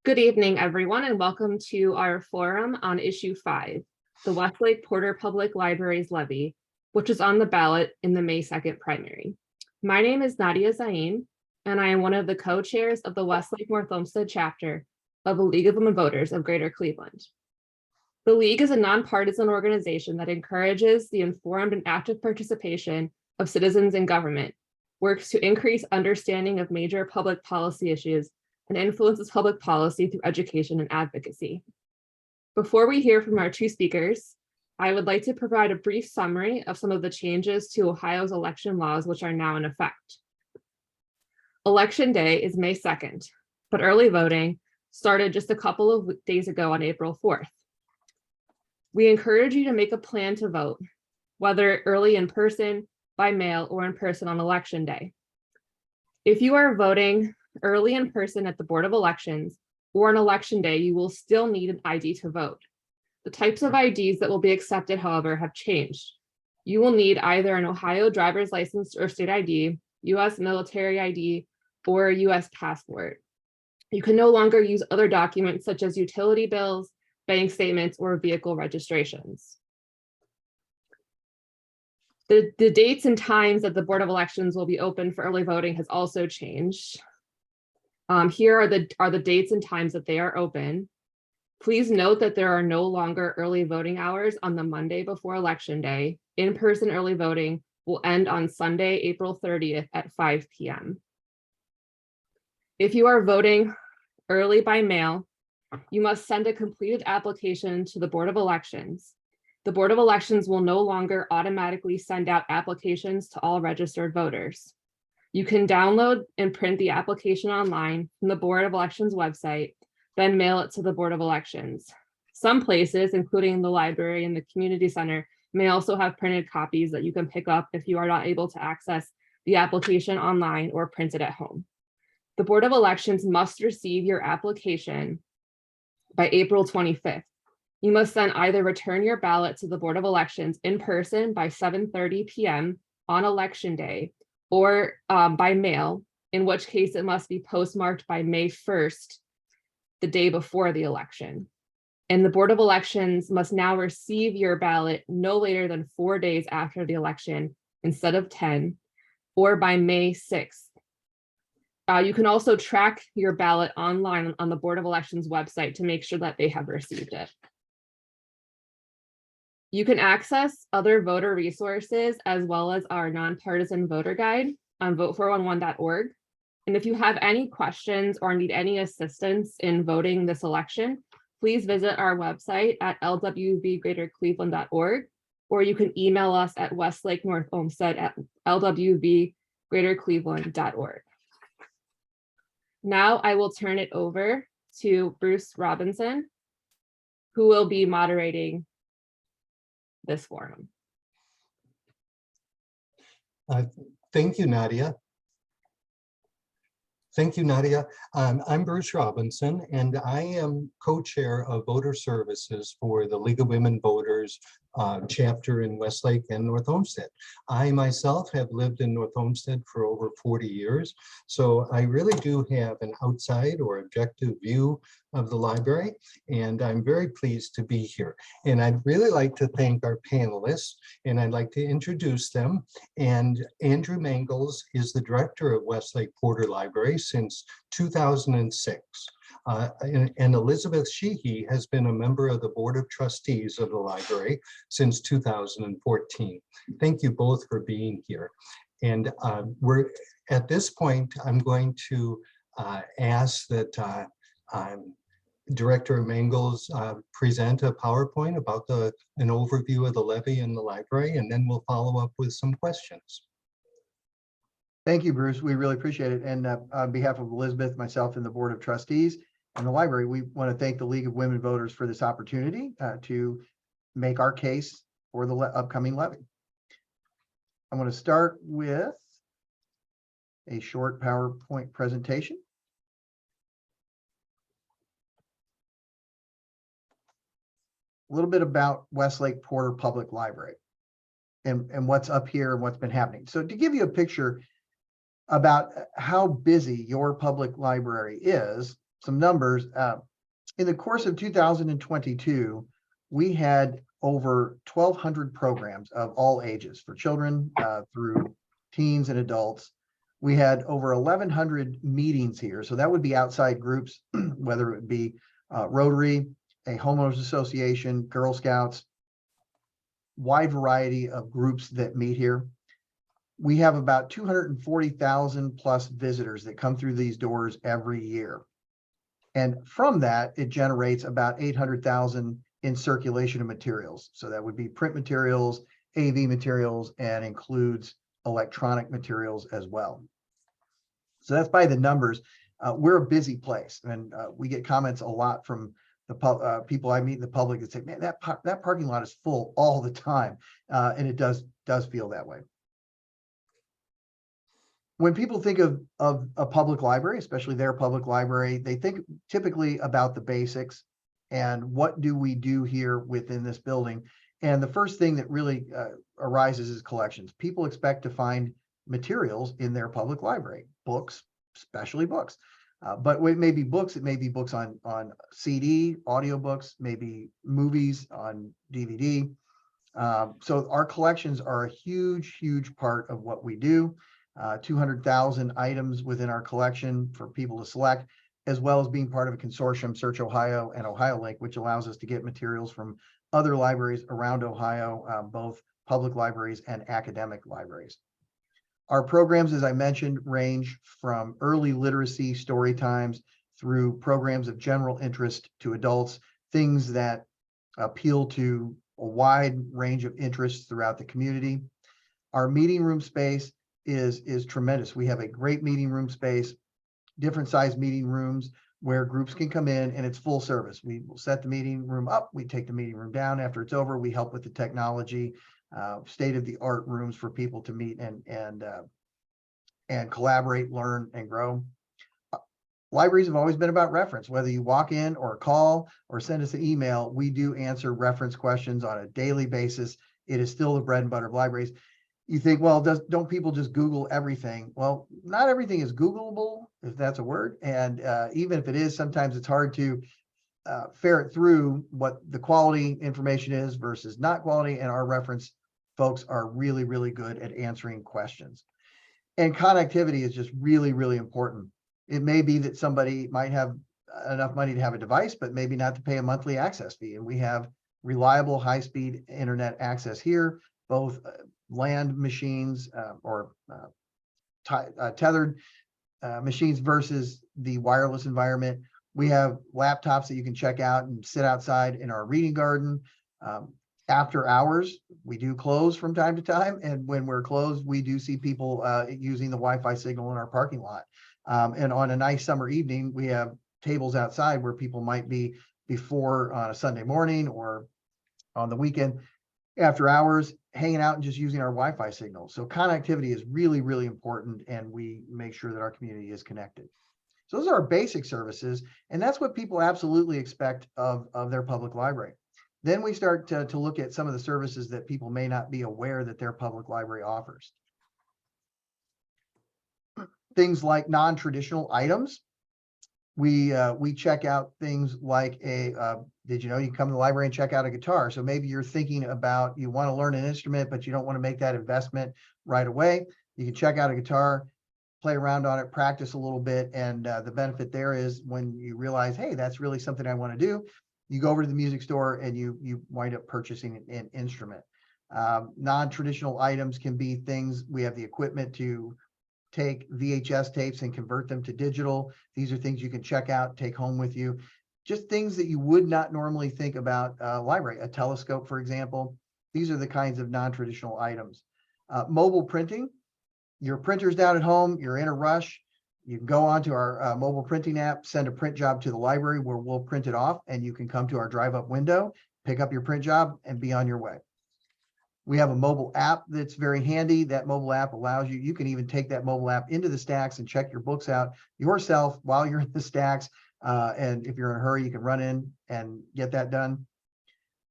Good evening, everyone, and welcome to our forum on issue 5, the Westlake Porter Public Library's levy, which is on the ballot in the May 2nd primary. My name is Nadia Zain, and I am one of the co-chairs of the Westlake North Olmsted chapter of the League of Women Voters of Greater Cleveland. The League is a nonpartisan organization that encourages the informed and active participation of citizens in government, works to increase understanding of major public policy issues, and influences public policy through education and advocacy. Before we hear from our two speakers, I would like to provide a brief summary of some of the changes to Ohio's election laws which are now in effect. Election day is May 2nd, but early voting started just a couple of days ago on April 4th. We encourage you to make a plan to vote, whether early in person, by mail, or in person on election day. If you are voting early in person at the Board of Elections or on election day, you will still need an ID to vote. The types of IDs that will be accepted, however, have changed. You will need either an Ohio driver's license or state ID, US military ID, or a US passport. You can no longer use other documents such as utility bills, bank statements, or vehicle registrations. The dates and times that the Board of Elections will be open for early voting has also changed. Here are the dates and times that they are open. Please note that there are no longer early voting hours on the Monday before Election Day. In-person early voting will end on Sunday, April 30th at 5 p.m. If you are voting early by mail, you must send a completed application to the Board of Elections. The Board of Elections will no longer automatically send out applications to all registered voters. You can download and print the application online from the Board of Elections website, then mail it to the Board of Elections. Some places, including the library and the community center, may also have printed copies that you can pick up if you are not able to access the application online or print it at home. The Board of Elections must receive your application by April 25th. You must then either return your ballot to the Board of Elections in person by 7:30 p.m. on Election Day, or by mail, in which case it must be postmarked by May 1st, the day before the election. And the Board of Elections must now receive your ballot no later than 4 days after the election instead of 10, or by May 6th. You can also track your ballot online on the Board of Elections website to make sure that they have received it. You can access other voter resources as well as our nonpartisan voter guide on vote411.org. And if you have any questions or need any assistance in voting this election, please visit our website at lwvgreatercleveland.org, or you can email us at westlakenortholmsted@lwvgreatercleveland.org. Now I will turn it over to Bruce Robinson, who will be moderating this forum. Thank you, Nadia. I'm Bruce Robinson, and I am co-chair of voter services for the League of Women Voters chapter in Westlake and North Olmsted. I myself have lived in North Olmsted for over 40 years, so I really do have an outside or objective view of the library, and I'm very pleased to be here. And I'd really like to thank our panelists, and I'd like to introduce them. And Andrew Mangels is the director of Westlake Porter Library since 2006. And Elizabeth Sheehe has been a member of the Board of Trustees of the library since 2014. Thank you both for being here. And we're at this point, I'm going to ask that Director Mangels present a PowerPoint about an overview of the levy in the library, and then we'll follow up with some questions. Thank you, Bruce. We really appreciate it. And on behalf of Elizabeth, myself, and the Board of Trustees and the library, we want to thank the League of Women Voters for this opportunity to make our case for the upcoming levy. I'm going to start with a short PowerPoint presentation. A little bit about Westlake Porter Public Library and what's up here and what's been happening. So to give you a picture about how busy your public library is, some numbers. In the course of 2022, we had over 1,200 programs of all ages for children through teens and adults. We had over 1,100 meetings here. So that would be outside groups, whether it be Rotary, a homeowners association, Girl Scouts, wide variety of groups that meet here. We have about 240,000 plus visitors that come through these doors every year. And from that, it generates about 800,000 in circulation of materials. So that would be print materials, AV materials, and includes electronic materials as well. So that's by the numbers. We're a busy place, and we get comments a lot from the people I meet in the public that say, man, that parking lot is full all the time. And it does feel that way. When people think of a public library, especially their public library, they think typically about the basics and what do we do here within this building. And the first thing that really arises is collections. People expect to find materials in their public library, books, especially books. But it may be books, it may be books on CD, audiobooks, maybe movies on DVD. So our collections are a huge, huge part of what we do. 200,000 items within our collection for people to select, as well as being part of a consortium, Search Ohio and Ohio Link, which allows us to get materials from other libraries around Ohio, both public libraries and academic libraries. Our programs, as I mentioned, range from early literacy story times through programs of general interest to adults, things that appeal to a wide range of interests throughout the community. Our meeting room space is tremendous. We have a great meeting room space, different size meeting rooms where groups can come in, and it's full service. We will set the meeting room up, we take the meeting room down after it's over, we help with the technology, state-of-the-art rooms for people to meet and collaborate, learn, and grow. Libraries have always been about reference. Whether you walk in or call or send us an email, we do answer reference questions on a daily basis. It is still the bread and butter of libraries. You think, well, don't people just Google everything? Well, not everything is Googleable, if that's a word. And even if it is, sometimes it's hard to ferret through what the quality information is versus not quality. And our reference folks are really, really good at answering questions. And connectivity is just really, really important. It may be that somebody might have enough money to have a device, but maybe not to pay a monthly access fee. And we have reliable high-speed internet access here, both land machines or tethered machines versus the wireless environment. We have laptops that you can check out and sit outside in our reading garden. After hours, we do close from time to time. And when we're closed, we do see people using the Wi-Fi signal in our parking lot. And on a nice summer evening, we have tables outside where people might be before on a Sunday morning or on the weekend after hours, hanging out and just using our Wi-Fi signal. So connectivity is really, really important, and we make sure that our community is connected. So those are our basic services, and that's what people absolutely expect of their public library. Then we start to look at some of the services that people may not be aware that their public library offers. Things like non-traditional items. We check out things like did you know you can come to the library and check out a guitar? So maybe you're thinking about, you want to learn an instrument, but you don't want to make that investment right away. You can check out a guitar, play around on it, practice a little bit. And the benefit there is when you realize, hey, that's really something I want to do, you go over to the music store and you wind up purchasing an instrument. Non-traditional items can be things, we have the equipment to take VHS tapes and convert them to digital. These are things you can check out, take home with you. Just things that you would not normally think about library. A telescope, for example. These are the kinds of non-traditional items. Mobile printing. Your printer's down at home, you're in a rush. You can go onto our mobile printing app, send a print job to the library where we'll print it off, and you can come to our drive-up window, pick up your print job, and be on your way. We have a mobile app that's very handy. That mobile app allows you, you can even take that mobile app into the stacks and check your books out yourself while you're in the stacks. And if you're in a hurry, you can run in and get that done.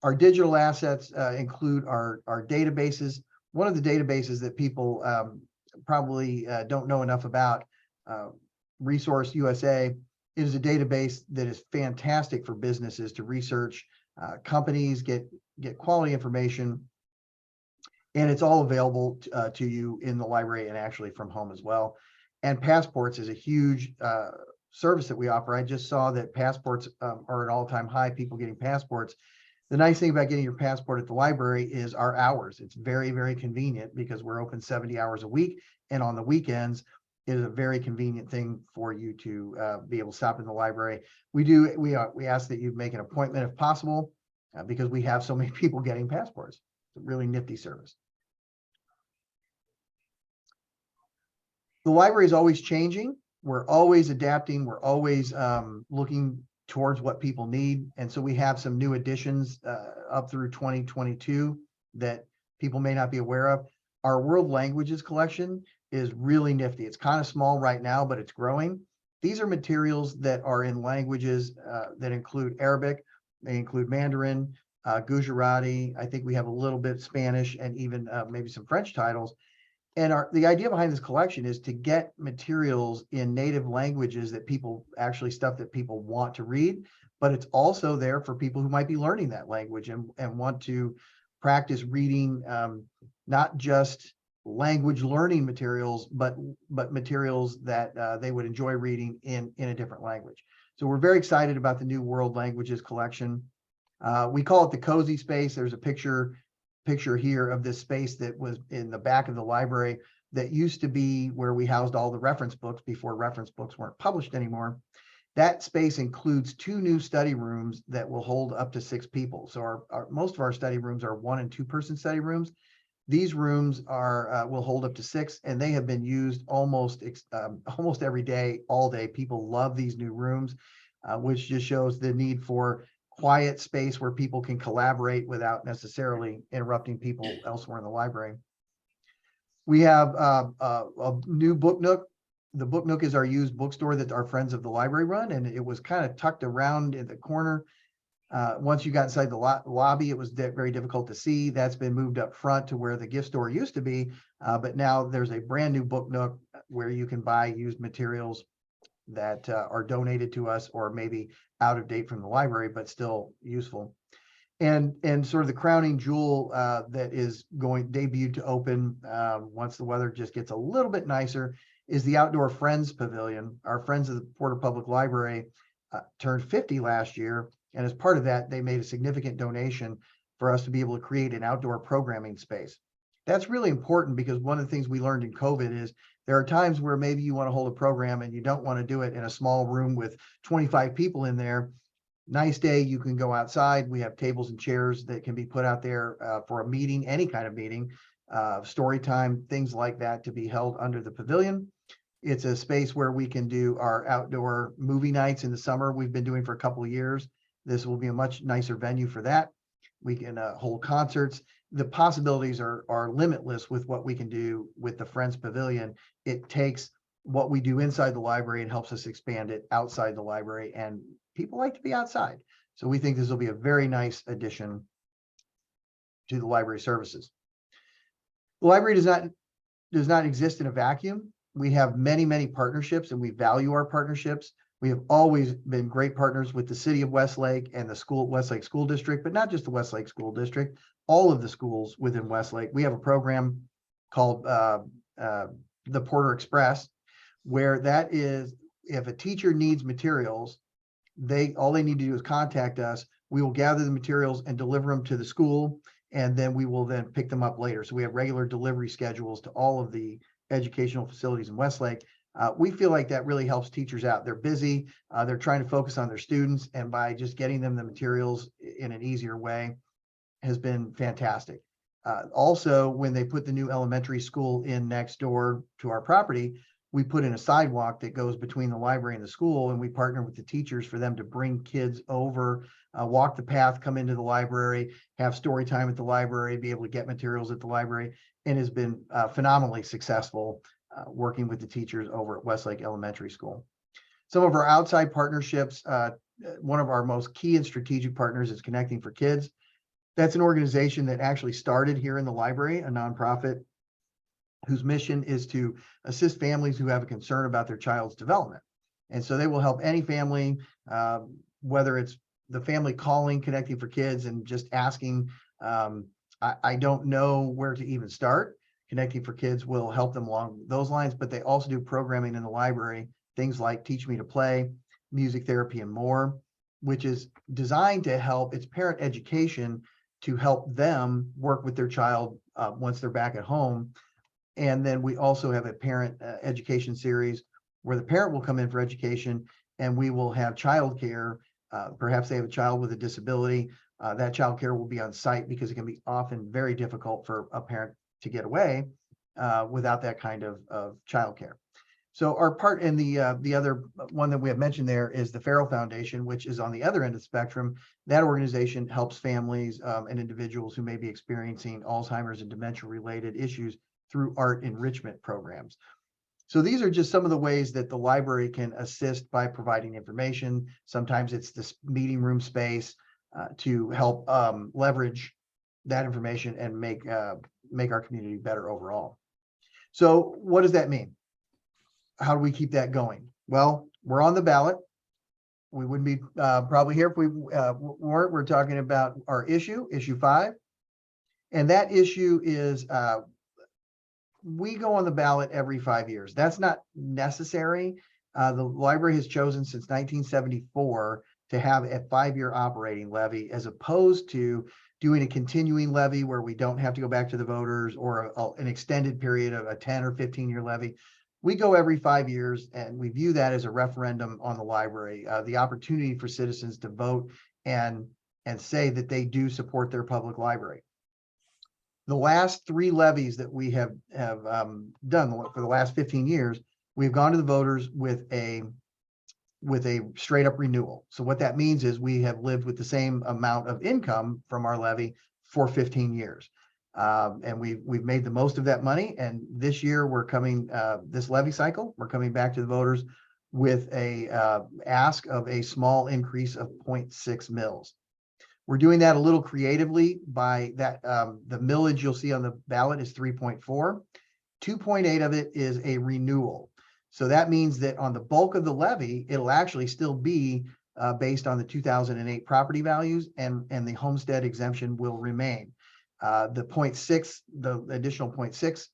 Our digital assets include our databases. One of the databases that people probably don't know enough about, Resource USA, It is a database that is fantastic for businesses to research, companies, get quality information. And it's all available to you in the library and actually from home as well. And passports is a huge service that we offer. I just saw that passports are at all-time high, people getting passports. The nice thing about getting your passport at the library is our hours. It's very, very convenient because we're open 70 hours a week. And on the weekends, it is a very convenient thing for you to be able to stop in the library. We ask that you make an appointment if possible because we have so many people getting passports. It's a really nifty service. The library is always changing. We're always adapting. We're always looking towards what people need. And so we have some new additions up through 2022 that people may not be aware of. Our world languages collection is really nifty. It's kind of small right now, but it's growing. These are materials that are in languages that include Arabic, they include Mandarin, Gujarati. I think we have a little bit Spanish and even maybe some French titles. And the idea behind this collection is to get materials in native languages that people stuff that people want to read, but it's also there for people who might be learning that language and want to practice reading, not just language learning materials, but materials that they would enjoy reading in a different language. So we're very excited about the new world languages collection. We call it the cozy space. There's a picture here of this space that was in the back of the library that used to be where we housed all the reference books before reference books weren't published anymore. That space includes 2 new study rooms that will hold up to 6 people. So most of our study rooms are 1- and 2-person study rooms. These rooms will hold up to 6, and they have been used almost every day, all day. People love these new rooms, which just shows the need for quiet space where people can collaborate without necessarily interrupting people elsewhere in the library. We have a new book nook. The book nook is our used bookstore that our friends of the library run, and it was kind of tucked around in the corner. Once you got inside the lobby, it was very difficult to see. That's been moved up front to where the gift store used to be, but now there's a brand new book nook where you can buy used materials that are donated to us or maybe out of date from the library, but still useful. And sort of the crowning jewel that is going debuted to open once the weather just gets a little bit nicer is the Outdoor Friends Pavilion. Our friends of the Porter Public Library turned 50 last year. And as part of that, they made a significant donation for us to be able to create an outdoor programming space. That's really important because one of the things we learned in COVID is there are times where maybe you want to hold a program and you don't want to do it in a small room with 25 people in there. Nice day, you can go outside. We have tables and chairs that can be put out there for a meeting, any kind of meeting, story time, things like that to be held under the pavilion. It's a space where we can do our outdoor movie nights in the summer. We've been doing for a couple of years. This will be a much nicer venue for that. We can hold concerts. The possibilities are limitless with what we can do with the Friends Pavilion. It takes what we do inside the library and helps us expand it outside the library, and people like to be outside. So we think this will be a very nice addition to the library services. The library does not exist in a vacuum. We have many, many partnerships, and we value our partnerships. We have always been great partners with the city of Westlake and the Westlake School District, but not just the Westlake School District, all of the schools within Westlake. We have a program called the Porter Express, where that is, if a teacher needs materials, all they need to do is contact us. We will gather the materials and deliver them to the school, and then we will then pick them up later. So we have regular delivery schedules to all of the educational facilities in Westlake. We feel like that really helps teachers out. They're busy, they're trying to focus on their students, and by just getting them the materials in an easier way has been fantastic. Also, when they put the new elementary school in next door to our property, we put in a sidewalk that goes between the library and the school, and we partner with the teachers for them to bring kids over, walk the path, come into the library, have story time at the library, be able to get materials at the library, and has been phenomenally successful working with the teachers over at Westlake Elementary School. Some of our outside partnerships, one of our most key and strategic partners is Connecting for Kids. That's an organization that actually started here in the library, a nonprofit whose mission is to assist families who have a concern about their child's development. And so they will help any family, whether it's the family calling, connecting for kids and just asking, I don't know where to even start. Connecting for Kids will help them along those lines, but they also do programming in the library, things like Teach Me to Play, music therapy, and more, which is designed to help its parent education to help them work with their child once they're back at home. And then we also have a parent education series where the parent will come in for education, and we will have childcare. Perhaps they have a child with a disability. That childcare will be on site because it can be often very difficult for a parent to get away without that kind of childcare. So our part in the other one that we have mentioned there is the Farrell Foundation, which is on the other end of the spectrum. That organization helps families and individuals who may be experiencing Alzheimer's and dementia-related issues through art enrichment programs. So these are just some of the ways that the library can assist by providing information. Sometimes it's this meeting room space to help leverage that information and make our community better overall. So what does that mean? How do we keep that going? Well, we're on the ballot. We wouldn't be probably here if we weren't. We're talking about our issue 5. And that issue is we go on the ballot every 5 years. That's not necessary. The library has chosen since 1974 to have a 5-year operating levy, as opposed to doing a continuing levy where we don't have to go back to the voters, or an extended period of a 10 or 15-year levy. We go every 5 years, and we view that as a referendum on the library, the opportunity for citizens to vote and say that they do support their public library. The last 3 levies that we have done for the last 15 years, we've gone to the voters with a straight up renewal. So what that means is we have lived with the same amount of income from our levy for 15 years. And we've made the most of that money. And this year we're coming, this levy cycle, we're coming back to the voters with a ask of a small increase of 0.6 mils. We're doing that a little creatively by that the millage you'll see on the ballot is 3.4. 2.8 of it is a renewal. So that means that on the bulk of the levy, it'll actually still be based on the 2008 property values, and the homestead exemption will remain. The 0.6, the additional 0.6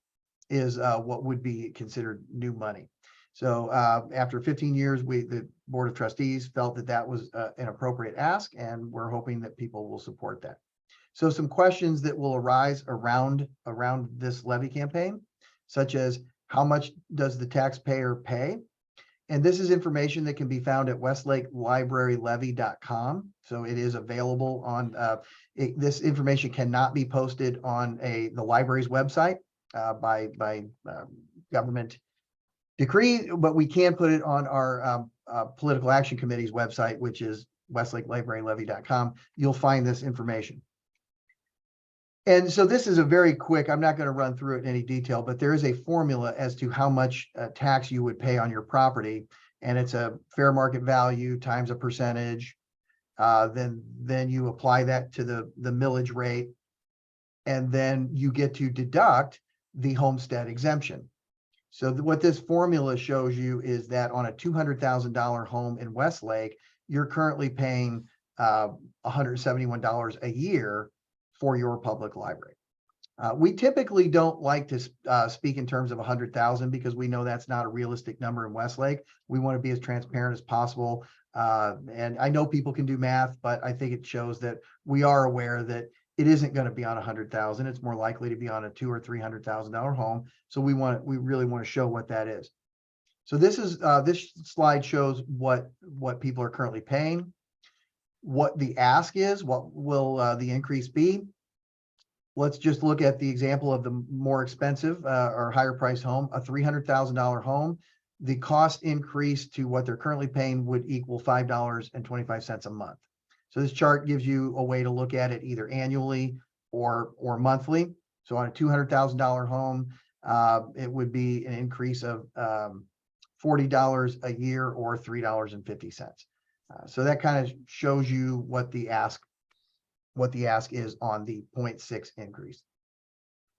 is what would be considered new money. So after 15 years, the Board of Trustees felt that that was an appropriate ask, and we're hoping that people will support that. So some questions that will arise around this levy campaign, such as how much does the taxpayer pay? And this is information that can be found at westlakelibrarylevy.com. So it is available on, this information cannot be posted on the library's website by government decree, but we can put it on our Political Action Committee's website, which is westlakelibrarylevy.com. You'll find this information. And so this is a very quick, I'm not going to run through it in any detail, but there is a formula as to how much tax you would pay on your property. And it's a fair market value times a percentage. Then you apply that to the millage rate. And then you get to deduct the homestead exemption. So what this formula shows you is that on a $200,000 home in Westlake, you're currently paying $171 a year for your public library. We typically don't like to speak in terms of 100,000 because we know that's not a realistic number in Westlake. We want to be as transparent as possible. And I know people can do math, but I think it shows that we are aware that it isn't going to be on 100,000. It's more likely to be on a $200,000 or $300,000 home. So we really want to show what that is. So this slide shows what people are currently paying, what the ask is, what will the increase be. Let's just look at the example of the more expensive or higher priced home, a $300,000 home. The cost increase to what they're currently paying would equal $5.25 a month. So this chart gives you a way to look at it either annually or monthly. So on a $200,000 home, it would be an increase of $40 a year or $3.50. So that kind of shows you what the ask is on the 0.6 increase.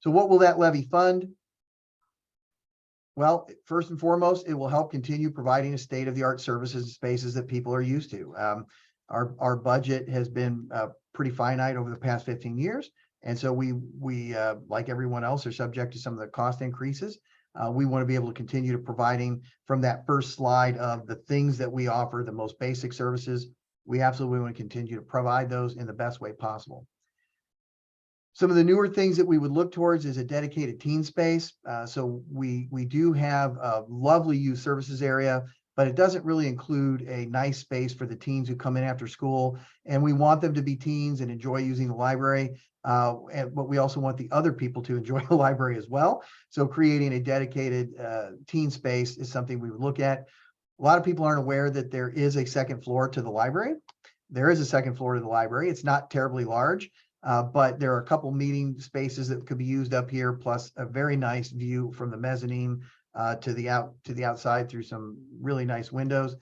So what will that levy fund? Well, first and foremost, it will help continue providing a state-of-the-art services and spaces that people are used to. Our budget has been pretty finite over the past 15 years. And so we like everyone else, are subject to some of the cost increases. We want to be able to continue to providing from that first slide of the things that we offer, the most basic services. We absolutely want to continue to provide those in the best way possible. Some of the newer things that we would look towards is a dedicated teen space. So we do have a lovely youth services area, but it doesn't really include a nice space for the teens who come in after school. And we want them to be teens and enjoy using the library. But we also want the other people to enjoy the library as well. So creating a dedicated teen space is something we would look at. A lot of people aren't aware that there is a second floor to the library. There is a second floor to the library. It's not terribly large. But there are a couple meeting spaces that could be used up here, plus a very nice view from the mezzanine to the outside through some really nice windows.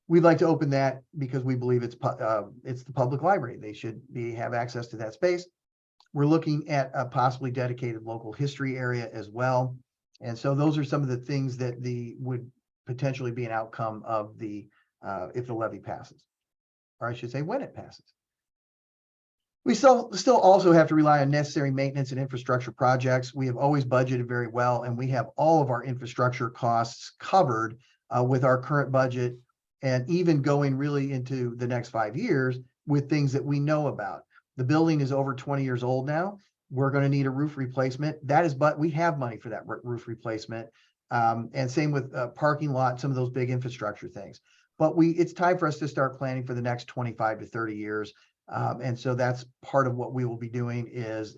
We'd like to open that because we believe it's the public library. They should have access to that space. We're looking at a possibly dedicated local history area as well. And so those are some of the things that would potentially be an outcome of if the levy passes, or I should say when it passes. We still also have to rely on necessary maintenance and infrastructure projects. We have always budgeted very well, and we have all of our infrastructure costs covered with our current budget, and even going really into the next 5 years with things that we know about. The building is over 20 years old now. We're going to need a roof replacement. But we have money for that roof replacement. And same with parking lot, some of those big infrastructure things. But it's time for us to start planning for the next 25 to 30 years. And so that's part of what we will be doing, is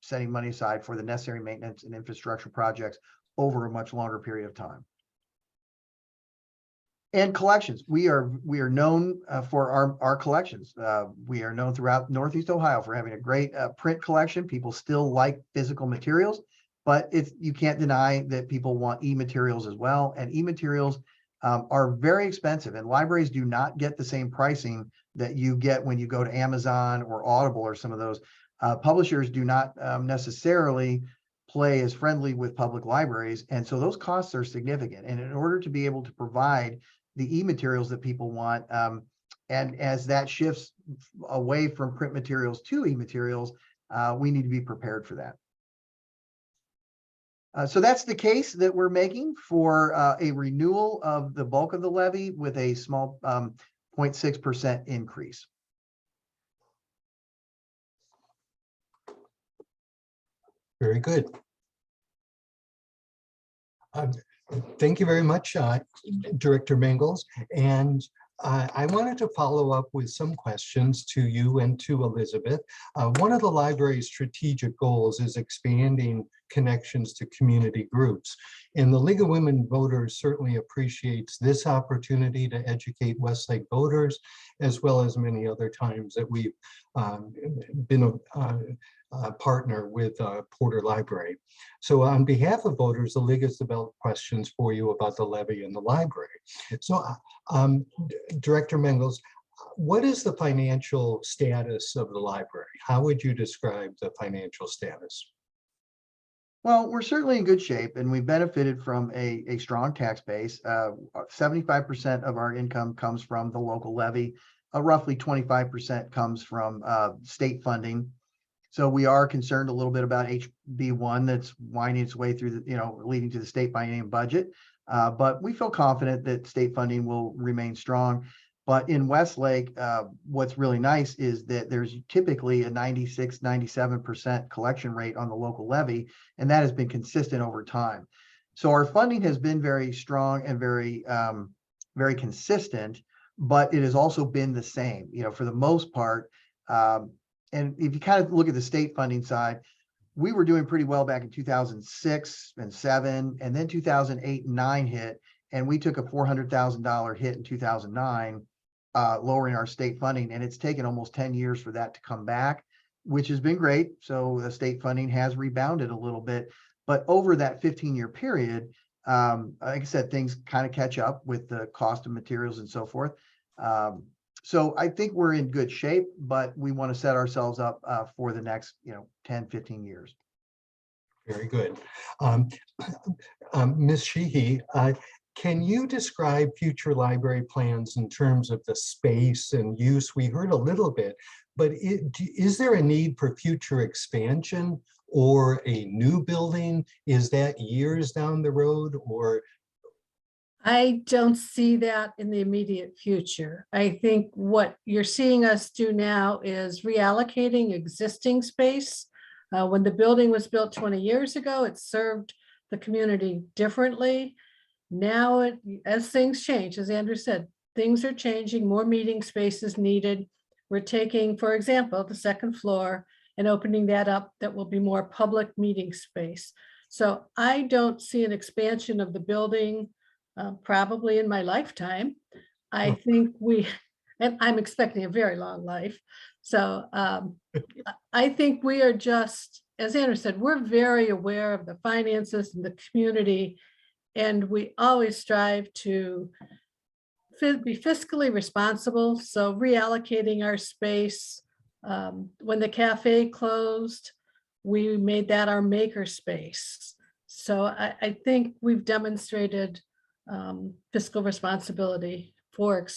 setting money aside for the necessary maintenance and infrastructure projects over a much longer period of time. And collections, we are known for our collections. We are known throughout Northeast Ohio for having a great print collection. People still like physical materials, but you can't deny that people want e-materials as well. And e-materials are very expensive, and libraries do not get the same pricing that you get when you go to Amazon or Audible or some of those. Publishers do not necessarily play as friendly with public libraries, and so those costs are significant. And in order to be able to provide the e-materials that people want, and as that shifts away from print materials to e-materials, we need to be prepared for that. So that's the case that we're making for a renewal of the bulk of the levy with a small 0.6% increase. Very good. Thank you very much, Director Mangels. And I wanted to follow up with some questions to you and to Elizabeth. One of the library's strategic goals is expanding connections to community groups. And the League of Women Voters certainly appreciates this opportunity to educate Westlake voters, as well as many other times that we've been a partner with Porter Library. So on behalf of voters, the League has developed questions for you about the levy and the library. So Director Mangels, what is the financial status of the library? How would you describe the financial status? Well, we're certainly in good shape, and we've benefited from a strong tax base. 75% of our income comes from the local levy. Roughly 25% comes from state funding. So we are concerned a little bit about HB1 that's winding its way through leading to the state biennium budget. But we feel confident that state funding will remain strong. But in Westlake, what's really nice is that there's typically a 96, 97% collection rate on the local levy, and that has been consistent over time. So our funding has been very strong and very, very consistent, but it has also been the same, for the most part. And if you kind of look at the state funding side, we were doing pretty well back in 2006 and 7, and then 2008 and 9 hit, and we took a $400,000 hit in 2009, lowering our state funding. And it's taken almost 10 years for that to come back, which has been great. So the state funding has rebounded a little bit, but over that 15-year period, like I said, things kind of catch up with the cost of materials and so forth. So I think we're in good shape, but we want to set ourselves up for the next 10, 15 years. Very good. Um, Ms. Sheehe, can you describe future library plans in terms of the space and use? We heard a little bit, but is there a need for future expansion or a new building? Is that years down the road, or? I don't see that in the immediate future. I think what you're seeing us do now is reallocating existing space. When the building was built 20 years ago, it served the community differently. Now, as things change, as Andrew said, things are changing, more meeting space is needed. We're taking, for example, the second floor and opening that up, that will be more public meeting space. So I don't see an expansion of the building probably in my lifetime. I think and I'm expecting a very long life. So I think we are just, as Andrew said, we're very aware of the finances and the community, and we always strive to be fiscally responsible. So reallocating our space. When the cafe closed, we made that our maker space. So I think we've demonstrated fiscal responsibility for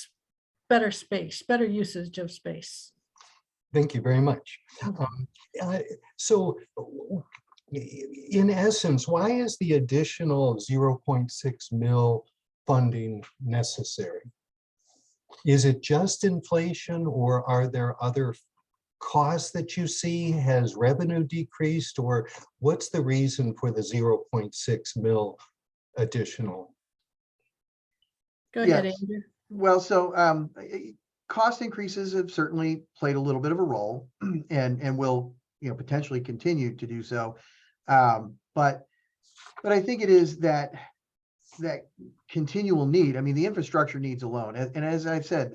better space, better usage of space. Thank you very much. So in essence, why is the additional 0.6 mil funding necessary? Is it just inflation, or are there other costs that you see? Has revenue decreased, or what's the reason for the 0.6 mil additional? Go ahead, Yes. Andrew. Well, so cost increases have certainly played a little bit of a role, and will, potentially continue to do so. But I think it is that continual need. I mean, the infrastructure needs alone, and as I've said,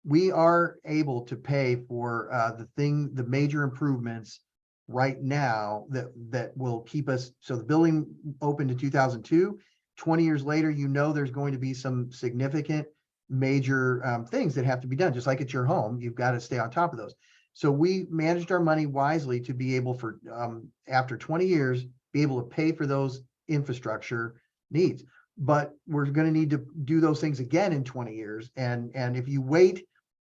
we are able to pay for the major improvements right now that will keep us. So the building opened in 2002. 20 years later, there's going to be some significant major things that have to be done. Just like at your home, you've got to stay on top of those. So we managed our money wisely to be able for, after 20 years, be able to pay for those infrastructure needs. But we're going to need to do those things again in 20 years. And if you wait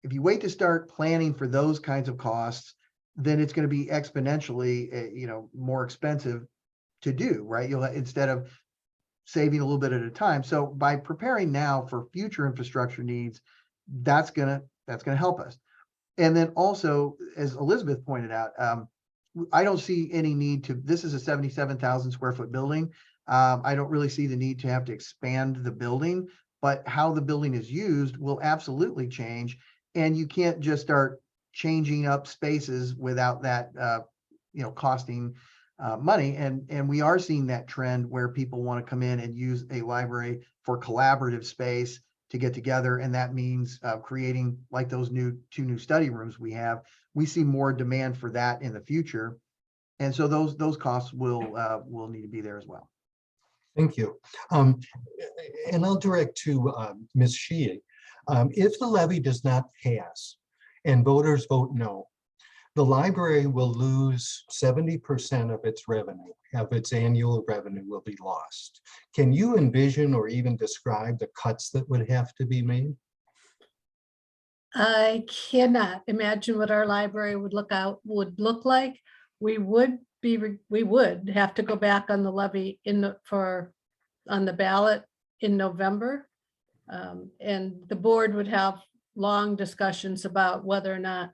to start planning for those kinds of costs, then it's going to be exponentially, more expensive to do, right? Instead of saving a little bit at a time. So by preparing now for future infrastructure needs, that's gonna help us. And then also, as Elizabeth pointed out, I don't see any need to. This is a 77,000 square foot building. I don't really see the need to have to expand the building, but how the building is used will absolutely change. And you can't just start changing up spaces without that, costing money. And we are seeing that trend where people want to come in and use a library for collaborative space to get together. And that means creating like those two new study rooms we have. We see more demand for that in the future. And so those costs will need to be there as well. Thank you. And I'll direct to Ms. Sheehe. If the levy does not pass and voters vote no, the library will lose 70% of its revenue, of its annual revenue will be lost. Can you envision or even describe the cuts that would have to be made? I cannot imagine what our library would look like. We would have to go back on the levy on the ballot in November. And the board would have long discussions about whether or not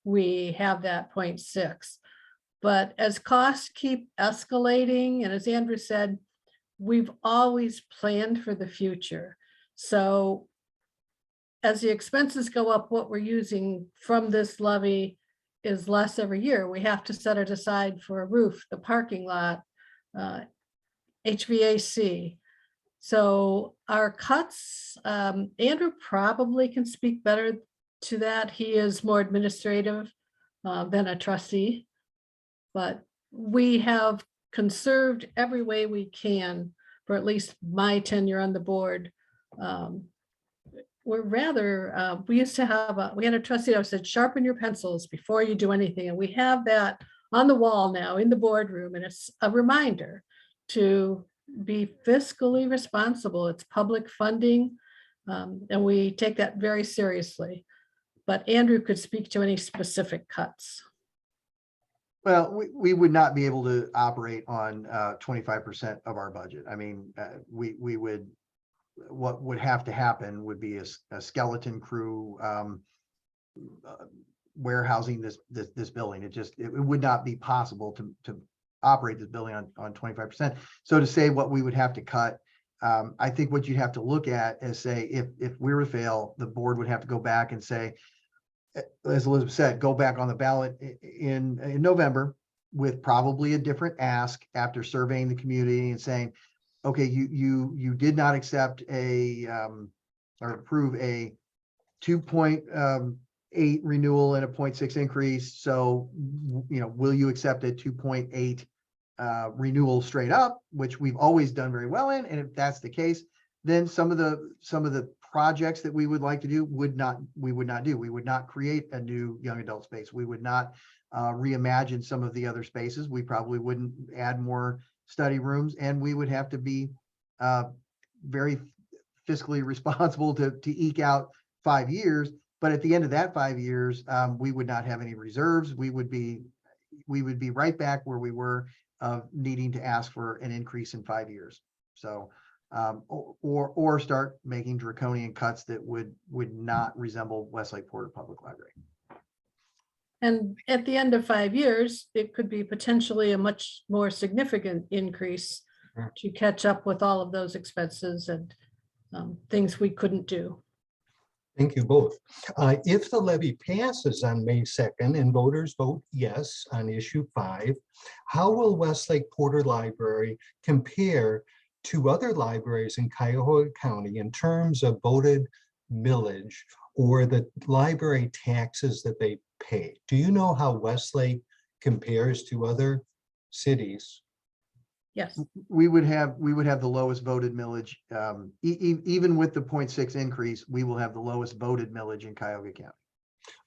we have that 0.6. But as costs keep escalating, and as Andrew said, we've always planned for the future. So as the expenses go up, what we're using from this levy is less every year. We have to set it aside for a roof, the parking lot, HVAC. So our cuts, Andrew probably can speak better to that. He is more administrative than a trustee, but we have conserved every way we can for at least my tenure on the board. We're rather, we used to have, we had a trustee that said, sharpen your pencils before you do anything. And we have that on the wall now in the boardroom, and it's a reminder to be fiscally responsible. It's public funding, and we take that very seriously. But Andrew could speak to any specific cuts. Well, we would not be able to operate on 25% of our budget. I mean, we would, what would have to happen would be a skeleton crew warehousing this building. It would not be possible to operate this building on 25%. So to say what we would have to cut, I think what you'd have to look at is say, if we were to fail, the board would have to go back and say, as Elizabeth said, go back on the ballot in November with probably a different ask after surveying the community and saying, okay, you did not accept or approve a 2.8 renewal and a 0.6 increase. So, will you accept a 2.8 renewal straight up, which we've always done very well in? And if that's the case, then some of the projects that we would like to do we would not do. We would not create a new young adult space. We would not reimagine some of the other spaces. We probably wouldn't add more study rooms, and we would have to be very fiscally responsible to eke out 5 years. But at the end of that 5 years, we would not have any reserves. We would be right back where we were needing to ask for an increase in 5 years. So or start making draconian cuts that would not resemble Westlake Porter Public Library. And at the end of 5 years, it could be potentially a much more significant increase to catch up with all of those expenses and things we couldn't do. Thank you both. If the levy passes on May 2nd and voters vote yes on issue 5, how will Westlake Porter Library compare to other libraries in Cuyahoga County in terms of voted millage or the library taxes that they pay? Do you know how Westlake compares to other cities? Yes. We would have the lowest voted millage. Even with the 0.6 increase, we will have the lowest voted millage in Cuyahoga County.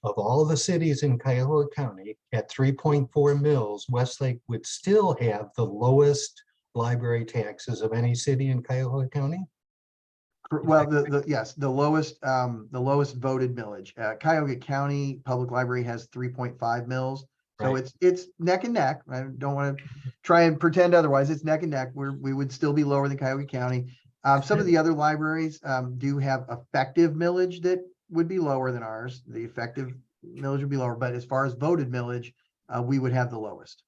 Of all the cities in Cuyahoga County at 3.4 mils, Westlake would still have the lowest library taxes of any city in Cuyahoga County? Well, yes, the lowest voted millage. Cuyahoga County Public Library has 3.5 mils. So Right. it's neck and neck. I don't want to try and pretend otherwise. It's neck and neck. We would still be lower than Cuyahoga County. Some of the other libraries do have effective millage that would be lower than ours. The effective millage would be lower, but as far as voted millage, we would have the lowest.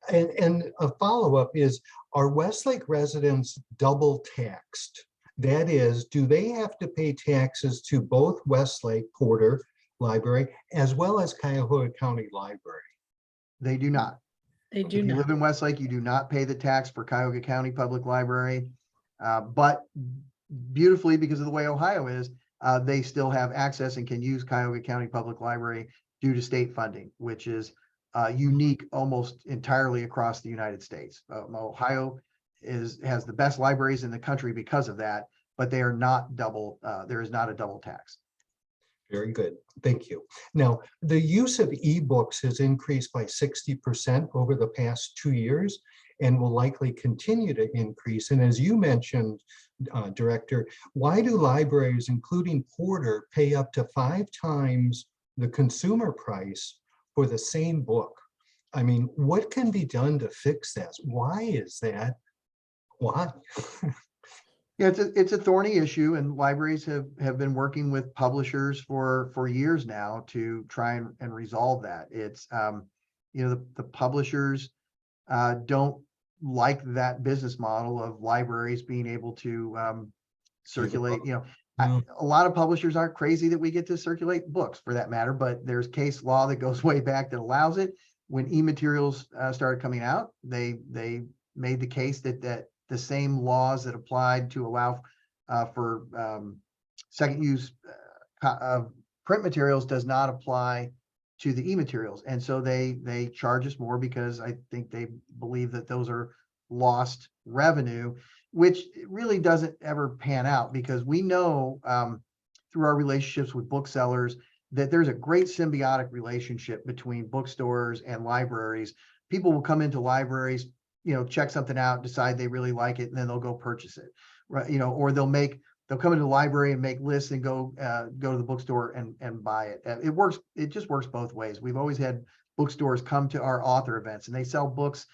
And a follow-up is, are Westlake residents double taxed? That is, do they have to pay taxes to both Westlake Porter Library as well as Cuyahoga County Library? They do not. They do If you not. live in Westlake, you do not pay the tax for Cuyahoga County Public Library. But beautifully, because of the way Ohio is, they still have access and can use Cuyahoga County Public Library due to state funding, which is unique almost entirely across the United States. Ohio has the best libraries in the country because of that, but they are not double. There is not a double tax. Very good. Thank you. Now, the use of ebooks has increased by 60% over the past 2 years and will likely continue to increase. And as you mentioned, Director, why do libraries, including Porter, pay up to 5 times the consumer price for the same book? I mean, what can be done to fix that? Why is that? Why? Yeah, it's a thorny issue, and libraries have been working with publishers for years now to try and resolve that. It's the publishers don't like that business model of libraries being able to circulate. A lot of publishers aren't crazy that we get to circulate books for that matter, but there's case law that goes way back that allows it. When e-materials started coming out, they made the case that the same laws that applied to allow for second use of print materials does not apply to the e-materials. And so they charge us more because I think they believe that those are lost revenue, which really doesn't ever pan out, because we know through our relationships with booksellers that there's a great symbiotic relationship between bookstores and libraries. People will come into libraries, check something out, decide they really like it, and then they'll go purchase it, right? Or they'll come into the library and make lists and go to the bookstore and buy it. It just works both ways. We've always had bookstores come to our author events, and they sell books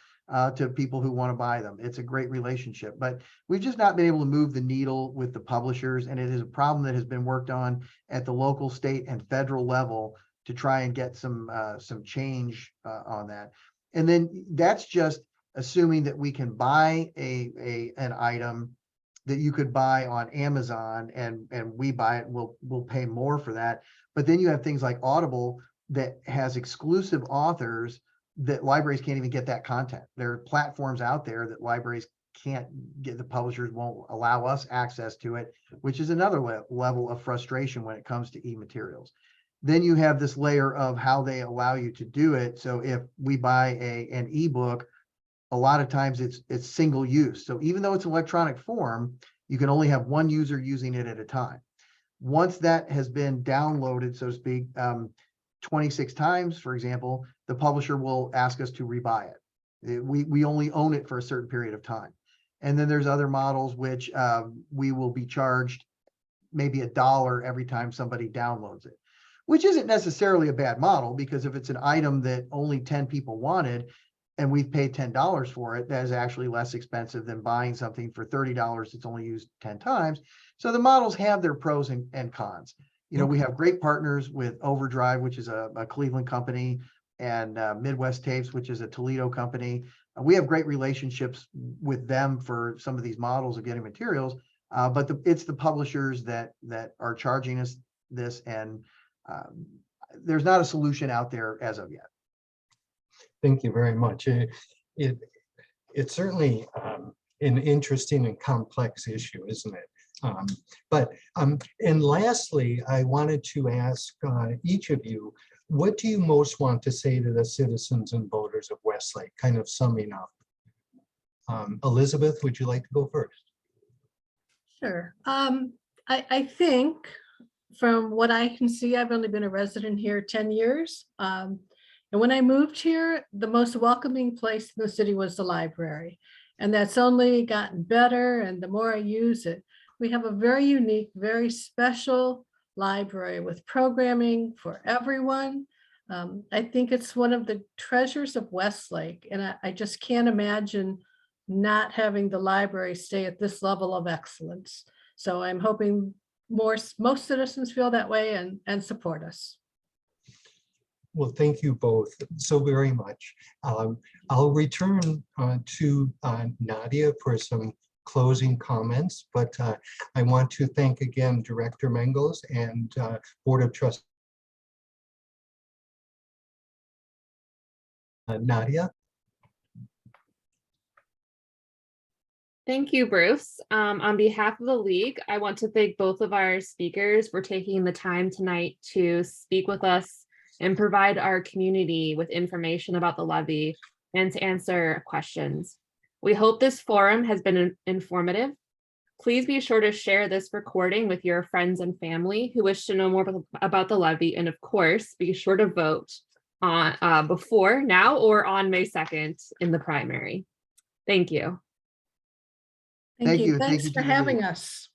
to people who want to buy them. It's a great relationship, but we've just not been able to move the needle with the publishers, and it is a problem that has been worked on at the local, state, and federal level to try and get some change on that. And then that's just assuming that we can buy an item that you could buy on Amazon, and we buy it, we'll pay more for that. But then you have things like Audible that has exclusive authors that libraries can't even get that content. There are platforms out there that libraries can't get, the publishers won't allow us access to it, which is another level of frustration when it comes to e-materials. Then you have this layer of how they allow you to do it. So if we buy an ebook, a lot of times it's single use. So even though it's electronic form, you can only have one user using it at a time. Once that has been downloaded, so to speak, 26 times, for example, the publisher will ask us to rebuy it. We only own it for a certain period of time. And then there's other models which we will be charged maybe $1 every time somebody downloads it, which isn't necessarily a bad model, because if it's an item that only 10 people wanted and we've paid $10 for it, that is actually less expensive than buying something for $30 that's only used 10 times. So the models have their pros and cons. We have great partners with Overdrive, which is a Cleveland company, and Midwest Tapes, which is a Toledo company. We have great relationships with them for some of these models of getting materials, but it's the publishers that are charging us this, and there's not a solution out there as of yet. Thank you very much. It's certainly an interesting and complex issue, isn't it? And lastly, I wanted to ask each of you, what do you most want to say to the citizens and voters of Westlake, kind of summing up? Elizabeth, would you like to go first? Sure. I think from what I can see, I've only been a resident here 10 years. And when I moved here, the most welcoming place in the city was the library. And that's only gotten better. And the more I use it, we have a very unique, very special library with programming for everyone. I think it's one of the treasures of Westlake. And I just can't imagine not having the library stay at this level of excellence. So I'm hoping most citizens feel that way and support us. Well, thank you both so very much. I'll return to Nadia for some closing comments, but I want to thank again Director Mangels and Board of Trustees. Nadia. Thank you, Bruce. On behalf of the League, I want to thank both of our speakers for taking the time tonight to speak with us and provide our community with information about the levy and to answer questions. We hope this forum has been informative. Please be sure to share this recording with your friends and family who wish to know more about the levy, and of course, be sure to vote on before now or on May 2nd in the primary. Thank you. Thank you. Thank Thanks you for to the having League. us.